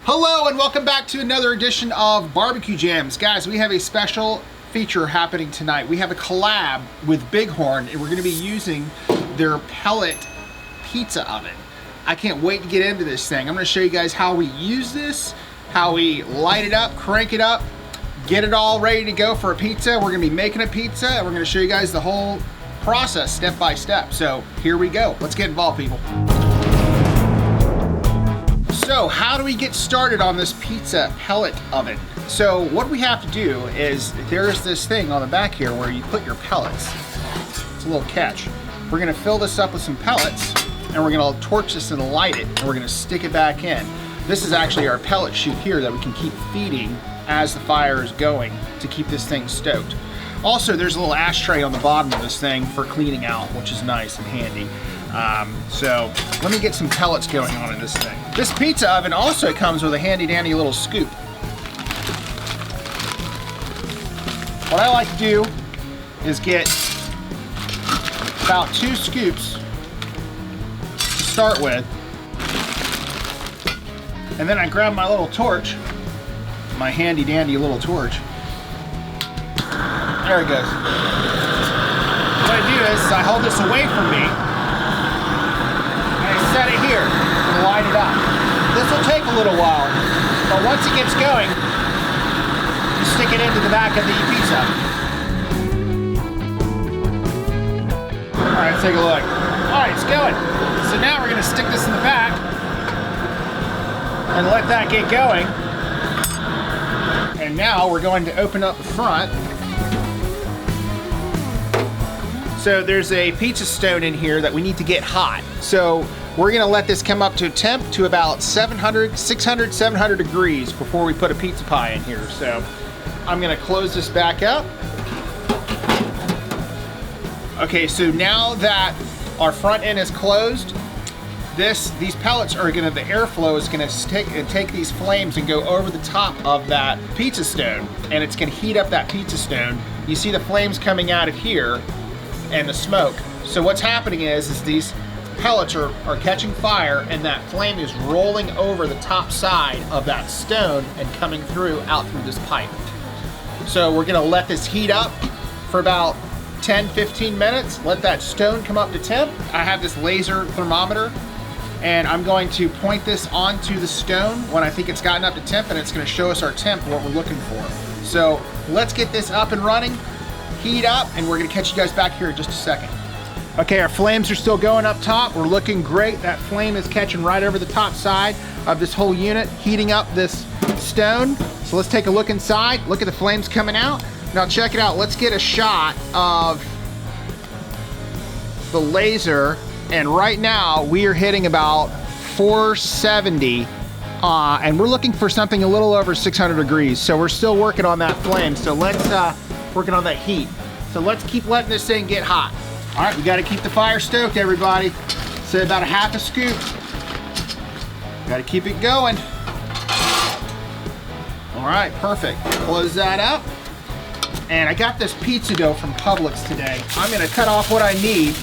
Hello and welcome back to another edition of Barbecue Jams. Guys, we have a special feature happening tonight. We have a collab with Bighorn and we're going to be using their pellet pizza oven. I can't wait to get into this thing. I'm going to show you guys how we use this, how we light it up, crank it up, get it all ready to go for a pizza. We're going to be making a pizza and we're going to show you guys the whole process step by step. So here we go. Let's get involved, people. So how do we get started on this pizza pellet oven? So what we have to do is, there's this thing on the back here where you put your pellets. It's a little catch. We're gonna fill this up with some pellets and we're gonna torch this and light it and we're gonna stick it back in. This is actually our pellet chute here that we can keep feeding as the fire is going to keep this thing stoked. Also, there's a little ashtray on the bottom of this thing for cleaning out, which is nice and handy. So let me get some pellets going on in this thing. This pizza oven also comes with a handy dandy little scoop. What I like to do is get about 2 scoops to start with. And then I grab my little torch, my handy dandy little torch. There it goes. What I do is I hold this away from me. Set it here and light it up. This will take a little while, but once it gets going, you stick it into the back of the pizza. All right, let's take a look. All right, it's going. So now we're gonna stick this in the back and let that get going. And now we're going to open up the front. So there's a pizza stone in here that we need to get hot. So we're gonna let this come up to a temp to about 600, 700 degrees before we put a pizza pie in here. So I'm gonna close this back up. Okay, so now that our front end is closed, these pellets are gonna, the airflow is gonna take these flames and go over the top of that pizza stone, and it's gonna heat up that pizza stone. You see the flames coming out of here and the smoke. So what's happening is these pellets are catching fire and that flame is rolling over the top side of that stone and coming through out through this pipe. So we're gonna let this heat up for about 10-15 minutes, let that stone come up to temp. I have this laser thermometer and I'm going to point this onto the stone when I think it's gotten up to temp, and it's gonna show us our temp, what we're looking for. So let's get this up and running, heat up, and we're gonna catch you guys back here in just a second. Okay, our flames are still going up top. We're looking great. That flame is catching right over the top side of this whole unit, heating up this stone. So let's take a look inside. Look at the flames coming out. Now check it out. Let's get a shot of the laser. And right now we are hitting about 470. And we're looking for something a little over 600 degrees. So we're still working on that flame. So let's, working on that heat. So let's keep letting this thing get hot. All right, we got to keep the fire stoked, everybody. So about a half a scoop. Got to keep it going. All right, perfect. Close that up. And I got this pizza dough from Publix today. I'm gonna cut off what I need.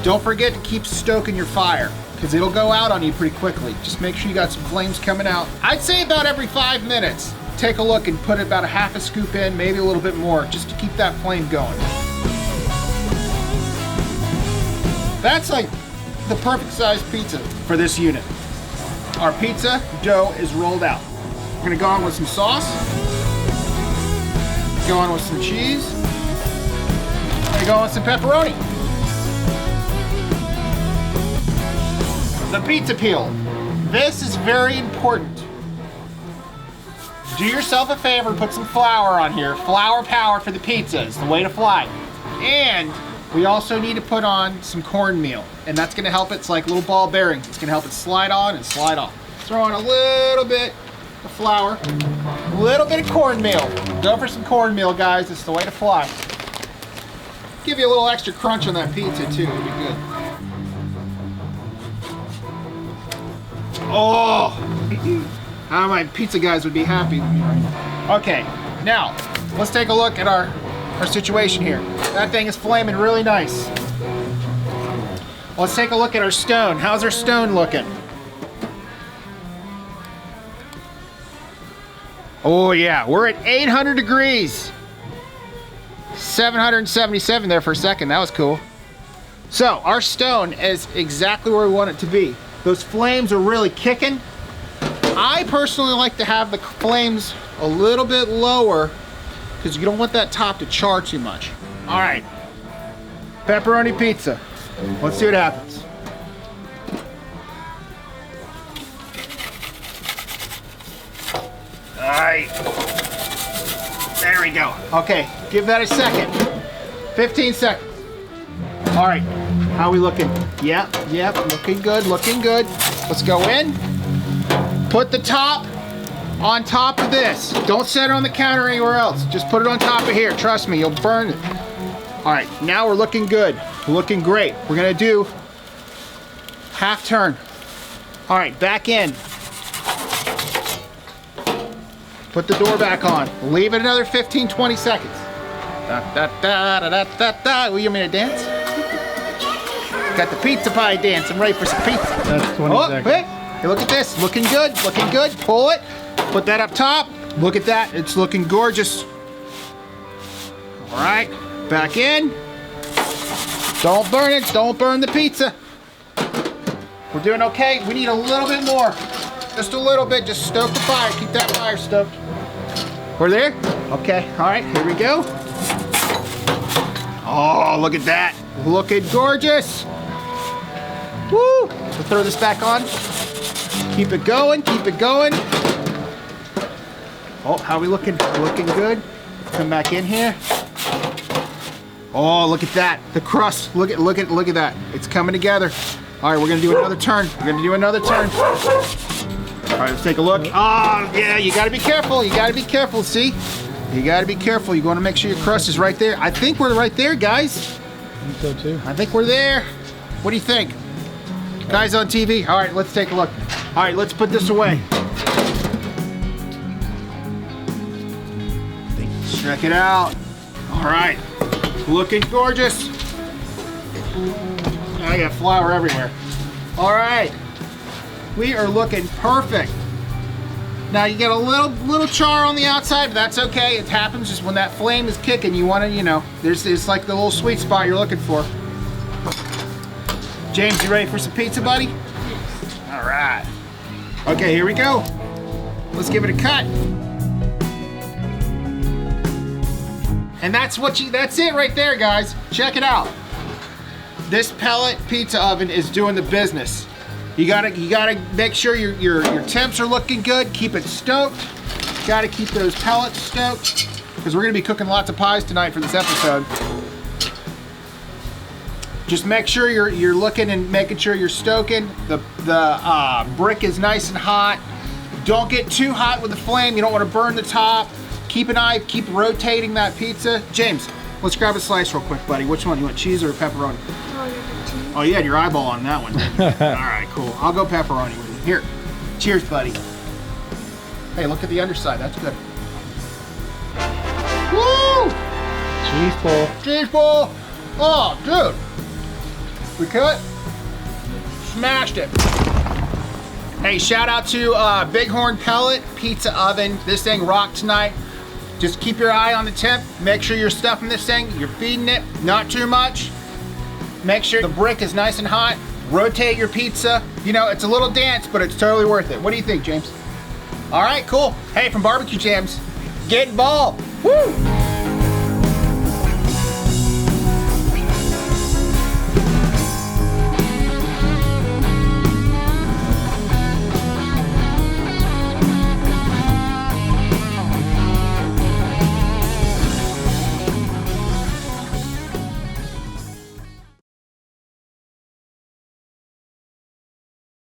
Don't forget to keep stoking your fire, because it'll go out on you pretty quickly. Just make sure you got some flames coming out. I'd say about every 5 minutes. Take a look and put about a half a scoop in, maybe a little bit more, just to keep that flame going. That's like the perfect size pizza for this unit. Our pizza dough is rolled out. We're gonna go on with some sauce, go on with some cheese, we're gonna go on with some pepperoni. The pizza peel. This is very important. Do yourself a favor and put some flour on here. Flour power for the pizza is the way to fly. And we also need to put on some cornmeal. And that's gonna help it, it's like little ball bearings. It's gonna help it slide on and slide off. Throw on a little bit of flour, a little bit of cornmeal. Go for some cornmeal, guys, it's the way to fly. Give you a little extra crunch on that pizza too, it'll be good. Oh! How my pizza guys would be happy with me right now. Okay, now let's take a look at our situation here. That thing is flaming really nice. Let's take a look at our stone. How's our stone looking? Oh yeah, we're at 800 degrees. 777 there for a second, that was cool. So our stone is exactly where we want it to be. Those flames are really kicking. I personally like to have the flames a little bit lower because you don't want that top to char too much. All right, pepperoni pizza. Let's see what happens. All right, there we go. Okay, give that a second. 15 seconds. All right, how are we looking? Yep, looking good, looking good. Let's go in. Put the top on top of this. Don't set it on the counter or anywhere else. Just put it on top of here. Trust me, you'll burn it. All right, now we're looking good. We're looking great. We're gonna do half turn. All right, back in. Put the door back on. Leave it another 15, 20 seconds. Da, da, da, da, da, da, da. Will you want me to dance? Got the pizza pie dance. I'm ready for some pizza. That's 20 seconds. Hey, look at this. Looking good, looking good. Pull it. Put that up top. Look at that. It's looking gorgeous. All right, back in. Don't burn it. Don't burn the pizza. We're doing okay. We need a little bit more. Just a little bit. Just stoke the fire. Keep that fire stoked. We're there? Okay. All right, here we go. Oh, look at that. Looking gorgeous. Woo! We'll throw this back on. Keep it going, keep it going. Oh, how are we looking? Looking good. Come back in here. Oh, look at that. The crust. Look at that. It's coming together. All right, we're gonna do another turn. We're gonna do another turn. All right, let's take a look. Oh, yeah, you gotta be careful. You gotta be careful, see? You gotta be careful. You wanna make sure your crust is right there. I think we're right there, guys. I think so too. I think we're there. What do you think? Guys on TV? All right, let's take a look. All right, let's put this away. Check it out. All right, looking gorgeous. I got flour everywhere. All right, we are looking perfect. Now you get a little char on the outside, but that's okay. It happens just when that flame is kicking. You want to, you know, it's like the little sweet spot you're looking for. James, you ready for some pizza, buddy? Yes. All right. Okay, here we go. Let's give it a cut. And that's it right there, guys. Check it out. This pellet pizza oven is doing the business. You gotta make sure your temps are looking good. Keep it stoked. Gotta keep those pellets stoked because we're gonna be cooking lots of pies tonight for this episode. Just make sure you're looking and making sure you're stoking. The brick is nice and hot. Don't get too hot with the flame. You don't want to burn the top. Keep an eye, keep rotating that pizza. James, let's grab a slice real quick, buddy. Which one? You want cheese or pepperoni? Oh, you had your eyeball on that one. All right, cool. I'll go pepperoni with you. Here, cheers, buddy. Hey, look at the underside. That's good. Woo! Cheese pull. Cheese pull. Oh, dude. We cut, smashed it. Hey, shout out to Bighorn Pellet Pizza Oven. This thing rocked tonight. Just keep your eye on the temp. Make sure you're stuffing this thing. You're feeding it, not too much. Make sure the brick is nice and hot. Rotate your pizza. You know, it's a little dance, but it's totally worth it. What do you think, James? All right, cool. Hey, from Barbecue Jams, get involved. Woo!